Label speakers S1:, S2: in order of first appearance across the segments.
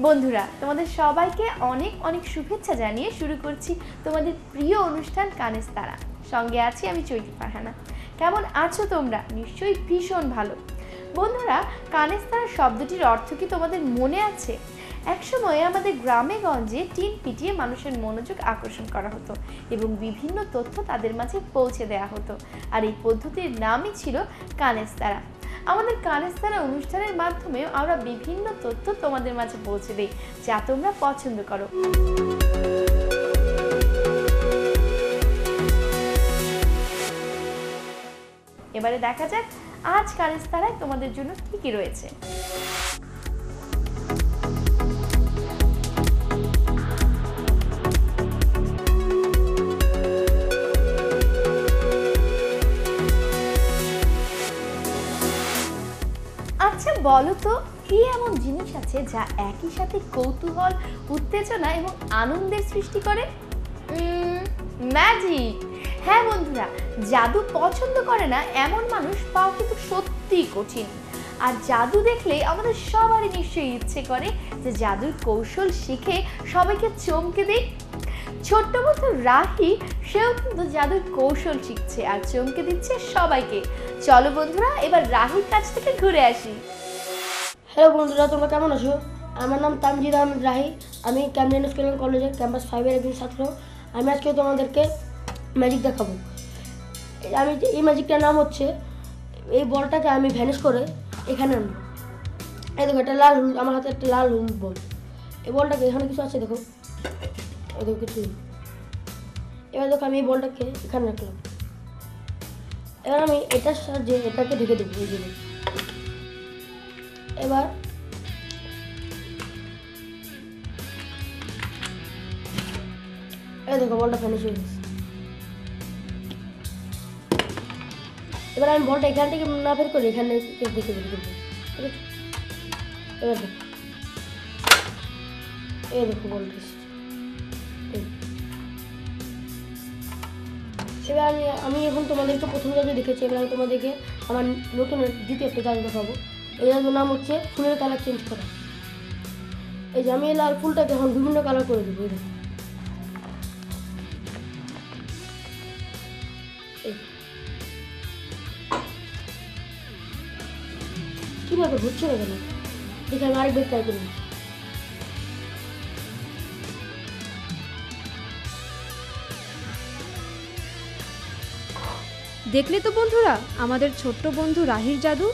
S1: বন্ধুরা, তোমাদের সবাইকে অনেক অনেক শুভেচ্ছা জানিয়ে শুরু করছি তোমাদের প্রিয় অনুষ্ঠান কানের তারা। সঙ্গে আছি আমি চৈতি ফারহানা। কেমন আছো তোমরা? নিশ্চয়ই ভীষণ ভালো। বন্ধুরা, কানের তারা শব্দটির অর্থ কি তোমাদের মনে আছে? একসময় আমাদের গ্রামে গঞ্জে টিন পিটিয়ে মানুষের মনোযোগ আকর্ষণ করা হতো এবং বিভিন্ন তথ্য তাদের মাঝে পৌঁছে দেওয়া হতো, আর এই পদ্ধতির নামই ছিল কানের তারা। আমাদের কানের তারা অনুষ্ঠানের মাধ্যমে আমরা বিভিন্ন তথ্য তোমাদের মাঝে পৌঁছে দিই, যা তোমরা পছন্দ করো। এবারে দেখা যাক আজ কানের তারায় তোমাদের জন্য কি কি রয়েছে। আচ্ছা বলো তো, কি এমন জিনিস আছে যা একই সাথে কৌতূহল, উত্তেজনা এবং আনন্দের সৃষ্টি করে? ম্যাজিক। হ্যাঁ বন্ধুরা, জাদু পছন্দ করে না এমন মানুষ পাওয়া কিন্তু সত্যিই কঠিন। আর জাদু দেখলে আমাদের সবারই নিশ্চয়ই ইচ্ছে করে যে জাদুর কৌশল শিখে সবাইকে চমকে দেই। ছোট্ট বন্ধু রাহি, সেও কিন্তু জাদুর কৌশল শিখছে আর চমকে দিচ্ছে সবাইকে। চলো বন্ধুরা, এবার রাহির কাছ থেকে ঘুরে আসি।
S2: হ্যালো বন্ধুরা, তোমরা কেমন আছো? আমার নাম তামজিদ আহমেদ রাহি। আমি ক্যামব্রিয়ান স্কুল অ্যান্ড কলেজের ক্যাম্পাস 5-এর একজন ছাত্র। আমি আজকে তোমাদেরকে ম্যাজিক দেখাবো। এই ম্যাজিকটার নাম হচ্ছে, এই বলটাকে আমি ভ্যানিশ করে এখানে আনবো। এই দেখো, একটা লাল হলুদ, আমার হাতে একটা লাল হলুদ বল। এই বলটাকে এখানে কিছু আছে, দেখো, এই দেখো কিছু। এবার দেখো, আমি এই বলটাকে এখানে রাখলাম। এবার আমি এটার সাহায্যে এটাকে ঢেকে দেবো এই জন্য। এবার এই দেখো, বলটা ফিনিশ হয়ে গেছে। এবার আমি বলটা এখান থেকে না বের করে এখানে দেখে বের করবো। এবার দেখো, এই দেখো বলটা। এবার আমি এখন তোমাদেরকে প্রথম জাদু দেখেছি। এবার আমি তোমাদেরকে আমার নতুন দ্বিতীয় একটা জাদু দেখাবো। এই জাদুর নাম হচ্ছে ফুলের কালার চেঞ্জ করা। এই যে আমি এই লাল ফুলটাকে এখন বিভিন্ন কালার করে দেবো। কিভাবে হচ্ছে না কেন দেখে আমি আরেকবার ট্রাই করি।
S3: দেখলে তো বন্ধুরা আমাদের ছোট্ট বন্ধু রাহির জাদু।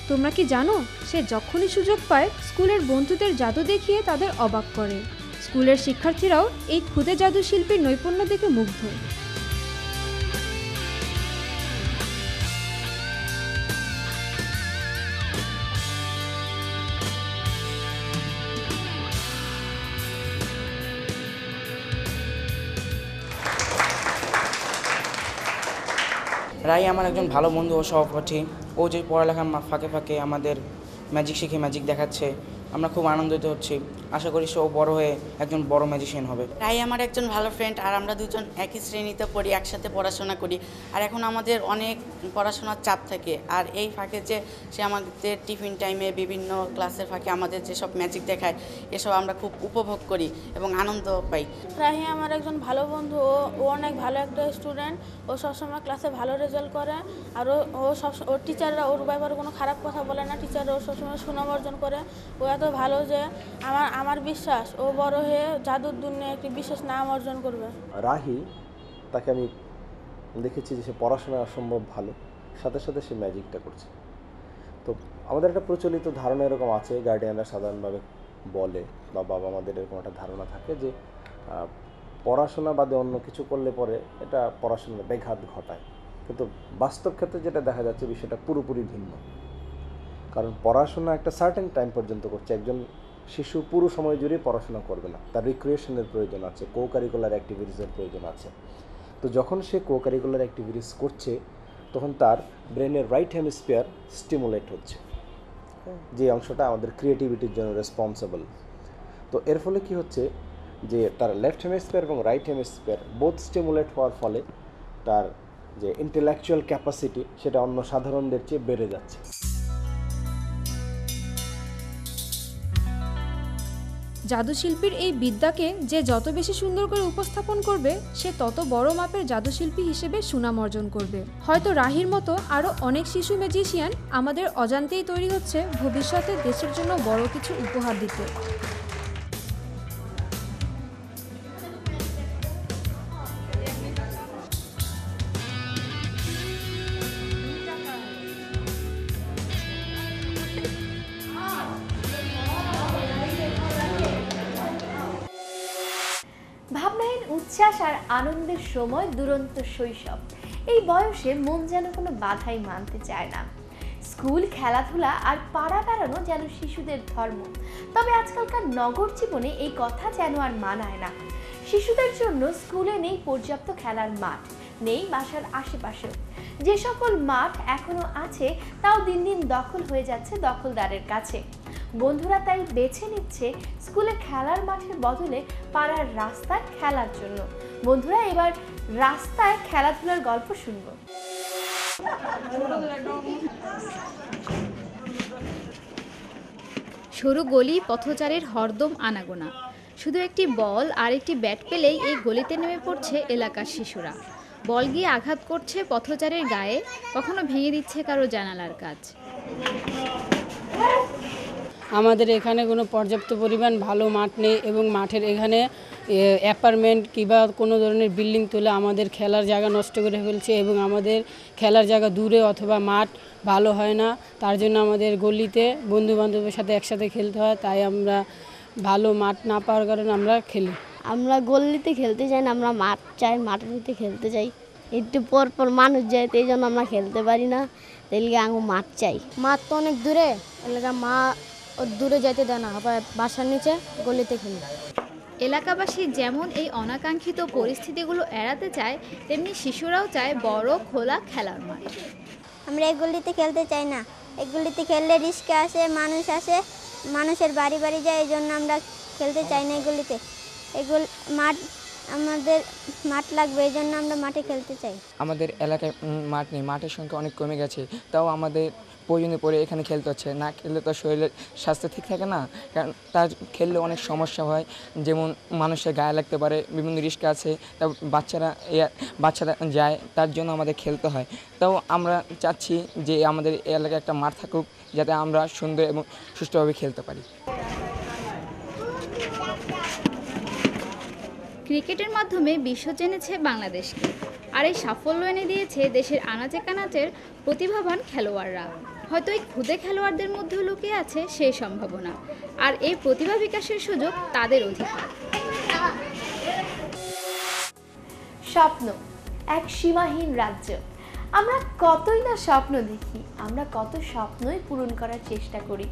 S3: তোমরা কি জানো, সে যখনই সুযোগ পায় স্কুলের বন্ধুদের জাদু দেখিয়ে তাদের অবাক করে। স্কুলের শিক্ষার্থীরাও এই ক্ষুদে জাদু শিল্পীর নৈপুণ্য দেখে মুগ্ধ।
S4: রাই আমার একজন ভালো বন্ধু ও সহপাঠী। ও যে পড়ালেখার ফাঁকে ফাঁকে আমাদের ম্যাজিক শিখে ম্যাজিক দেখাচ্ছে, আমরা খুব আনন্দিত হচ্ছি। আশা করি সে বড় হয়ে একজন বড় ম্যাজিশিয়ান হবে।
S5: রাই আমার একজন ভালো ফ্রেন্ড, আর আমরা দুজন একই শ্রেণীতে পড়ি, একসাথে পড়াশোনা করি। আর এখন আমাদের অনেক পড়াশোনার চাপ থাকে, আর এই ফাঁকে যে সে আমাদের টিফিন টাইমে বিভিন্ন ক্লাসের ফাঁকে আমাদের যেসব ম্যাজিক দেখায়, এসব আমরা খুব উপভোগ করি এবং আনন্দ পাই।
S6: রাহি আমার একজন ভালো বন্ধু। ও অনেক ভালো একটা স্টুডেন্ট। ও সবসময় ক্লাসে ভালো রেজাল্ট করে, আর ওর টিচাররা ওর ব্যাপারে কোনো খারাপ কথা বলে না। টিচাররা ওর সবসময় সুনাম অর্জন করে। ও এত ভালো যে আমার বিশ্বাস ও বড় হয়ে জাদুর দুনিয়ায় একটি বিশেষ নাম অর্জন করবে।
S7: রাহি, তাকে আমি দেখেছি যে সে পড়াশোনায় অসম্ভব ভালো, সাথে সাথে সে ম্যাজিকটা করছে। তো আমাদের একটা প্রচলিত ধারণা এরকম আছে, গার্ডিয়ানরা সাধারণভাবে বলে বা বাবা মাদের এরকম একটা ধারণা থাকে যে পড়াশোনা বাদে অন্য কিছু করলে পরে এটা পড়াশোনার ব্যাঘাত ঘটায়। কিন্তু বাস্তব ক্ষেত্রে যেটা দেখা যাচ্ছে, বিষয়টা পুরোপুরি ভিন্ন। কারণ পড়াশোনা একটা সার্টেন টাইম পর্যন্ত করছে। একজন শিশু পুরো সময় জুড়ে পড়াশোনা করবে না, তার রিক্রিয়েশনের প্রয়োজন আছে, কো কারিকুলার অ্যাক্টিভিটিসের প্রয়োজন আছে। তো যখন সে কো কারিকুলার অ্যাক্টিভিটিস করছে, তখন তার ব্রেনের রাইট হেমিস্ফিয়ার স্টিমুলেট হচ্ছে, যে অংশটা আমাদের ক্রিয়েটিভিটির জন্য রেসপন্সিবল। তো এর ফলে কি হচ্ছে যে তার লেফট হেমিস্ফিয়ার এবং রাইট হেমিস্ফিয়ার বোথ স্টিমুলেট হওয়ার ফলে তার যে ইন্টেলেকচুয়াল ক্যাপাসিটি, সেটা অন্য সাধারণদের চেয়ে বেড়ে যাচ্ছে।
S3: জাদুশিল্পীর এই বিদ্যাকে যে যত বেশি সুন্দর করে উপস্থাপন করবে সে তত বড় মাপের জাদুশিল্পী হিসেবে সুনাম অর্জন করবে। হয়তো রাহির মতো আরও অনেক শিশু ম্যাজিশিয়ান আমাদের অজান্তেই তৈরি হচ্ছে ভবিষ্যতে দেশের জন্য বড় কিছু উপহার দিতে।
S1: ভাবনাহীন উচ্ছ্বাস আর আনন্দের সময় দুরন্ত শৈশব, এই বয়সে মন যেন কোনো বাধাই মানতে চায় না। স্কুল, খেলাধুলা আর পাড়া বেড়ানো যেন শিশুদের ধর্ম। তবে আজকালকার নগর জীবনে এই কথা যেন আর মানায় না। শিশুদের জন্য স্কুলে নেই পর্যাপ্ত খেলার মাঠ, নেই বাসার আশেপাশেও। যে সকল মাঠ এখনো আছে তাও দিন দিন দখল হয়ে যাচ্ছে দখলদারের কাছে। বন্ধুরা তাই বেছে নিচ্ছে স্কুলে খেলার মাঠের বদলে পাড়ার রাস্তায় খেলার জন্য। বন্ধুরা, এবার রাস্তায় খেলাধুলার গল্প শুনবো।
S8: সরু গলি, পথচারীর হরদম আনাগোনা। শুধু একটি বল আর একটি ব্যাট পেলেই এই গলিতে নেমে পড়ছে এলাকার শিশুরা। বল গিয়ে আঘাত করছে পথচারীর গায়ে, কখনো ভেঙে দিচ্ছে কারো জানালার কাচ।
S9: আমাদের এখানে কোনো পর্যাপ্ত পরিমাণ ভালো মাঠ নেই এবং মাঠের এখানে অ্যাপার্টমেন্ট কিংবা কোনো ধরনের বিল্ডিং তুলে আমাদের খেলার জায়গা নষ্ট করে ফেলছে এবং আমাদের খেলার জায়গা দূরে অথবা মাঠ ভালো হয় না। তার জন্য আমাদের গলিতে বন্ধুবান্ধবের সাথে একসাথে খেলতে হয়, তাই আমরা ভালো মাঠ না পাওয়ার কারণে আমরা খেলি।
S10: আমরা গলিতে খেলতে চাই না, আমরা মাঠ চাই, মাঠের ভিতরে খেলতে চাই। একটু পর পর মানুষ যায়, এই জন্য আমরা খেলতে পারি না, তাই আমি মাঠ চাই।
S2: মাঠ তো অনেক দূরে, এলাকা মা দূরে যেতে দেয় না, আবার বাসার নিচে গলিতে খেলি।
S8: এলাকাবাসী যেমন এই অনাকাঙ্ক্ষিত পরিস্থিতিগুলো এড়াতে চায়, তেমনি শিশুরাও চায় বড় খোলা খেলার মাঠ।
S10: আমরা এই গলিতে খেলতে চাই না, এই গলিতে খেললে রিস্কে আসে, মানুষের বাড়ি বাড়ি যায়, এই জন্য আমরা খেলতে চাই না এই গলিতে। এগুলো মাঠ, আমাদের মাঠ লাগবে, এই জন্য আমরা মাঠে খেলতে চাই।
S11: আমাদের এলাকায় মাঠ নেই, মাঠের সংখ্যা অনেক কমে গেছে, তাও আমাদের প্রয়োজনে পড়ে এখানে খেলতে হচ্ছে। না খেললে তো শরীরের স্বাস্থ্য ঠিক থাকে না, কারণ তার খেললে অনেক সমস্যা হয়, যেমন মানুষের গায়ে লাগতে পারে, বিভিন্ন রিস্ক আছে, তা বাচ্চারা যায়, তার জন্য আমাদের খেলতে হয়। তাও আমরা চাচ্ছি যে আমাদের এলাকায় একটা মাঠ থাকুক, যাতে আমরা সুন্দর এবং সুষ্ঠুভাবে খেলতে পারি।
S8: ক্রিকেটের মাধ্যমে বিশ্ব জেনেছে বাংলাদেশকে, আর এই সাফল্য এনে দিয়েছে দেশের আনাচে কানাচের প্রতিভাবান খেলোয়াড়রা। হয়তো এই ক্ষুদে খেলোয়াড়দের মধ্যেও লুকিয়ে আছে সেই সম্ভাবনা, আর এই প্রতিভা বিকাশের সুযোগ তাদের অধিকার।
S1: স্বপ্ন এক সীমাহীন রাজ্য। আমরা কতই না স্বপ্ন দেখি, আমরা কত স্বপ্নই পূরণ করার চেষ্টা করি,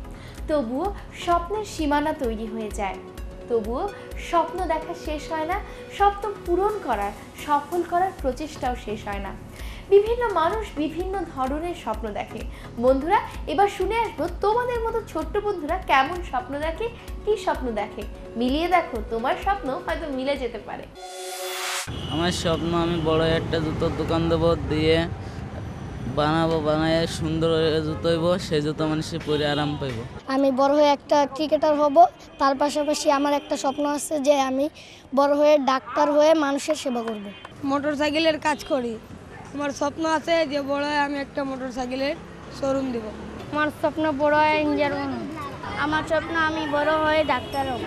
S1: তবুও স্বপ্নের সীমানা তৈরি হয়ে যায়। তবুও স্বপ্ন দেখা শেষ হয় না, স্বপ্ন পূরণ করার, সফল করার প্রচেষ্টাও শেষ হয় না। বিভিন্ন মানুষ বিভিন্ন ধরনের স্বপ্ন দেখে। বন্ধুরা, এবার শুনে আসবো তোমাদের মতো ছোট্ট বন্ধুরা কেমন স্বপ্ন দেখে, কি স্বপ্ন দেখে। মিলিয়ে দেখো, তোমার স্বপ্ন হয়তো মিলে যেতে পারে।
S12: আমার স্বপ্ন, আমি বড় একটা জুতোর দোকান দেবো, দিয়ে বানায় সুন্দর জুতো হইব, সেই জুতো মানুষের পরে আরাম পাইব।
S2: আমি বড় হয়ে একটা ক্রিকেটার হব, তার পাশাপাশি আমার একটা স্বপ্ন আছে যে আমি বড় হয়ে ডাক্তার হয়ে মানুষের সেবা করব। মোটরসাইকেলের কাজ করি। আমার স্বপ্ন আছে যে বড় হয়ে আমি একটা মোটরসাইকেলের শোরুম দেব।
S10: আমার স্বপ্ন বড় হয়ে ইঞ্জিনিয়ার হব। আমার স্বপ্ন আমি বড় হয়ে ডাক্তার হব।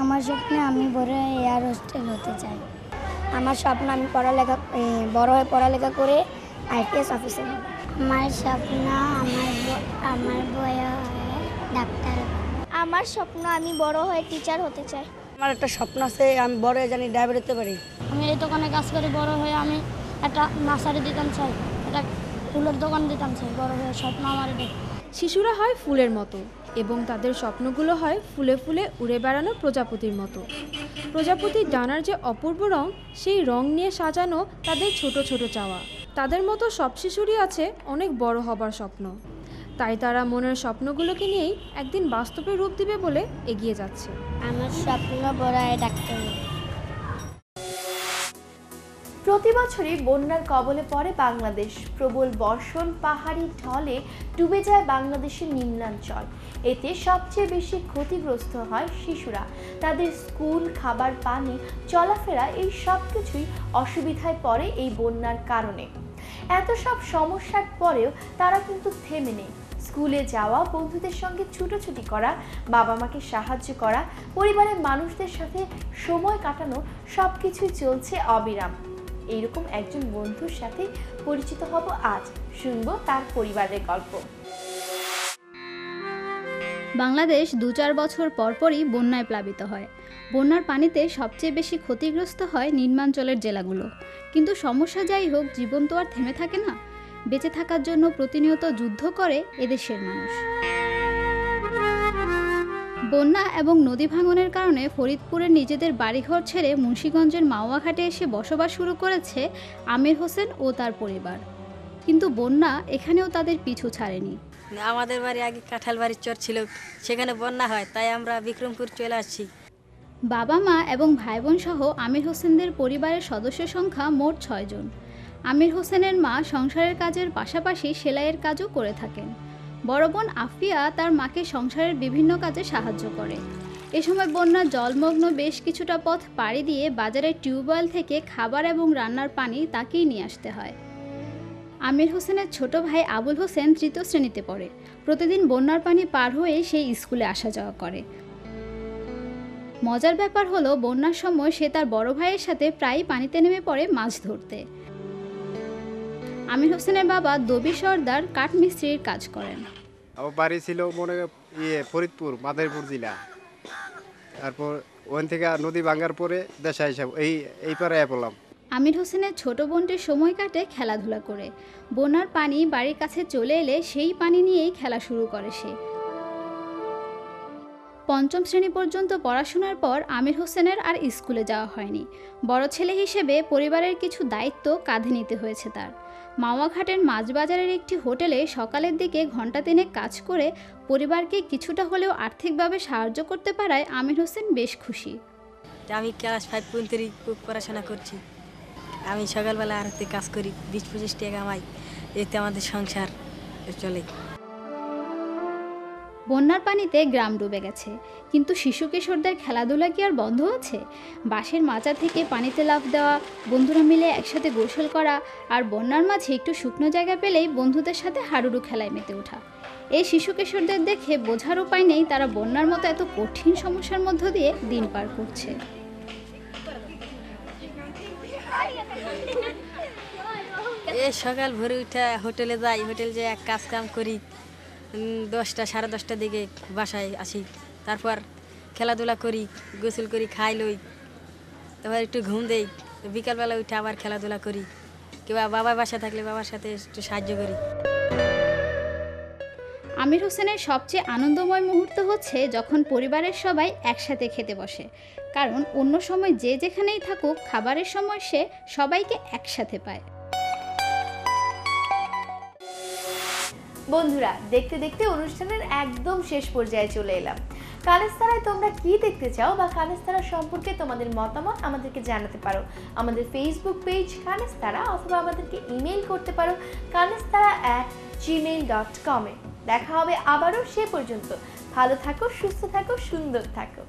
S10: আমার স্বপ্ন আমি বড় হয়ে এয়ার হোস্টেস হতে চাই। আমার স্বপ্ন আমি বড় হয়ে পড়ালেখা করে আইপিএস অফিসার হব। আমার স্বপ্ন আমার বড় হয়ে ডাক্তার হব। আমার স্বপ্ন আমি বড় হয়ে টিচার হতে চাই।
S2: আমার একটা স্বপ্ন আছে আমি বড় হয়ে জানি ড্রাইভার হতে পারি।
S10: আমি এই দোকানে কাজ করে বড় হয়ে আমি একটা নার্সারি দিতাম চাই, একটা ফুলের দোকান দিতাম চাই। বড় হয়ে স্বপ্ন আমার এটা।
S3: শিশুরা হয় ফুলের মতো এবং তাদের স্বপ্নগুলো হয় ফুলে ফুলে উড়ে বেড়ানো প্রজাপতির মতো। প্রজাপতির ডানার যে অপূর্ব রং, সেই রং নিয়ে সাজানো তাদের ছোট ছোট চাওয়া। তাদের মতো সব শিশুরই আছে অনেক বড় হবার স্বপ্ন, তাই তারা মনের স্বপ্নগুলোকে নিয়েই একদিন বাস্তবে রূপ দিবে বলে এগিয়ে যাচ্ছে।
S10: আমার স্বপ্ন বড় হয়ে ডাক্তার হব।
S1: প্রতি বছরই বন্যার কবলে পড়ে বাংলাদেশ। প্রবল বর্ষণ, পাহাড়ি ঢলে ডুবে যায় বাংলাদেশের নিম্নাঞ্চল। এতে সবচেয়ে বেশি ক্ষতিগ্রস্ত হয় শিশুরা। তাদের স্কুল, খাবার, পানি, চলাফেরা এই সব কিছুই অসুবিধায় পড়ে এই বন্যার কারণে। এত সব সমস্যার পরেও তারা কিন্তু থেমে নেই। স্কুলে যাওয়া, বন্ধুদের সঙ্গে ছুটোছুটি করা, বাবা মাকে সাহায্য করা, পরিবারের মানুষদের সাথে সময় কাটানো, সব কিছুই চলছে অবিরাম। এইরকম একজন বন্ধুর সাথে পরিচিত হব আজ। শুনবো তার পরিবারের গল্প।
S8: বাংলাদেশ 2-4 বছর পরপরই বন্যায় প্লাবিত হয়। বন্যার পানিতে সবচেয়ে বেশি ক্ষতিগ্রস্ত হয় নিম্নাঞ্চলের জেলাগুলো। কিন্তু সমস্যা যাই হোক, জীবন তো আর থেমে থাকে না। বেঁচে থাকার জন্য প্রতিনিয়ত যুদ্ধ করে এদেশের মানুষ। বন্যা এবং নদী ভাঙনের কারণে ফরিদপুরের নিজেদের বাড়িঘর ছেড়ে মুন্সিগঞ্জের মাওয়াঘাটে এসে বসবাস শুরু করেছে আমির হোসেন ও তার পরিবার। কিন্তু বন্যা এখানেও তাদের পিছু ছাড়েনি।
S13: আমাদের বাড়ি আগে কাঁঠাল বাড়ির চর ছিল, সেখানে বন্যা হয়, তাই আমরা বিক্রমপুর চলে আসছি।
S8: বাবা মা এবং ভাই বোন সহ আমির হোসেনদের পরিবারের সদস্য সংখ্যা মোট 6 জন। আমির হোসেনের মা সংসারের কাজের পাশাপাশি সেলাইয়ের কাজও করে থাকেন। বড় বোন আফিয়া তার মাকে সংসারের বিভিন্ন কাজে সাহায্য করে। এ সময় বন্যার জলমগ্ন বেশ কিছুটা পথ পাড়ি দিয়ে বাজারের টিউবওয়েল থেকে খাবার এবং রান্নার পানি তাকেই নিয়ে আসতে হয়। আমির হোসেনের ছোট ভাই আবুল হোসেন 3য় শ্রেণীতে পড়ে। প্রতিদিন বন্যার পানি পার হয়ে সেই স্কুলে আসা যাওয়া করে। মজার ব্যাপার হলো, বন্যার সময় সে তার বড় ভাইয়ের সাথে প্রায়ই পানিতে নেমে পড়ে মাছ ধরতে। আমির হোসেনের বাবা দবি সর্দার কাঠমিস্ত্রির কাজ করেন।
S14: আমার বাড়ি ছিল ফরিদপুর, মাদারীপুর জেলা। তারপর ওখান থেকে নদী ভাঙার পরে দেশা হিসাব এই পারে পড়লাম।
S8: আমির হোসেনের ছোট বোনটির সময় কাটে খেলাধুলা করে। বন্যার পানি বাড়ির কাছে চলে এলে সেই পানি নিয়েই খেলা শুরু করে সে। 5ম শ্রেণী পর্যন্ত পড়াশোনার পর আমির হোসেনের আর স্কুলে যাওয়া হয়নি। বড় ছেলে হিসেবে পরিবারের কিছু দায়িত্ব কাঁধে নিতে হয়েছে তার। মাওয়াঘাটের মাছবাজারের একটি হোটেলে সকালের দিকে ঘণ্টা 3 কাজ করে পরিবারকে কিছুটা হলেও আর্থিকভাবে সাহায্য করতে পারায় আমির হোসেন বেশ খুশি।
S13: আমি ক্লাস 5 পর্যন্ত পড়াশোনা করছি। আমি সকালবেলা আরতে কাজ করি, 20-25 টাকা কামাই, এতে আমাদের সংসার চলে।
S8: বন্যার পানিতে গ্রাম ডুবে গেছে, কিন্তু শিশু কিশোরদের খেলাধুলা কি আর বন্ধ আছে? বাঁশের মাচা থেকে পানিতে লাফ দেওয়া, বন্ধুরা মিলে একসাথে গোসল করা, আর বন্যার মাঝে একটু শুকনো জায়গা পেলেই বন্ধুদের সাথে হাডুডু খেলায় মেতে ওঠা। এই শিশু কিশোরদের দেখে বোঝার উপায় নেই তারা বন্যার মতো এত কঠিন সমস্যার মধ্য দিয়ে দিন পার করছে।
S13: এই সকাল ভোরে উঠে হোটেলে যাই, হোটেল যে এক কাজ কাম করি, 10টা 10:30টার দিকে বাসায় আসি। তারপর খেলাধুলা করি, গোসল করি, খাই লই, তারপর একটু ঘুম দেই। বিকালবেলা উঠে আবার খেলাধুলা করি, কিংবা বাবার বাসা থাকলে বাবার সাথে একটু সাহায্য করি।
S8: আমির হোসেনের সবচেয়ে আনন্দময় মুহূর্ত হচ্ছে যখন পরিবারের সবাই একসাথে খেতে বসে। কারণ অন্য সময় যে যেখানেই থাকুক, খাবারের সময় সে সবাইকে একসাথে পায়।
S1: বন্ধুরা, দেখতে দেখতে অনুষ্ঠানের একদম শেষ পর্যায়ে চলে এলাম। কানেস্তারায় তোমরা কি দেখতে চাও বা কানেস্তারা সম্পর্কে তোমাদের মতামত আমাদেরকে জানাতে পারো আমাদের ফেসবুক পেজ কানেস্তারা, অথবা আমাদেরকে ইমেল করতে পারো kanestara@gmail.com-এ। দেখা হবে আবারও, সে পর্যন্ত ভালো থাকো, সুস্থ থাকো, সুন্দর থাকো।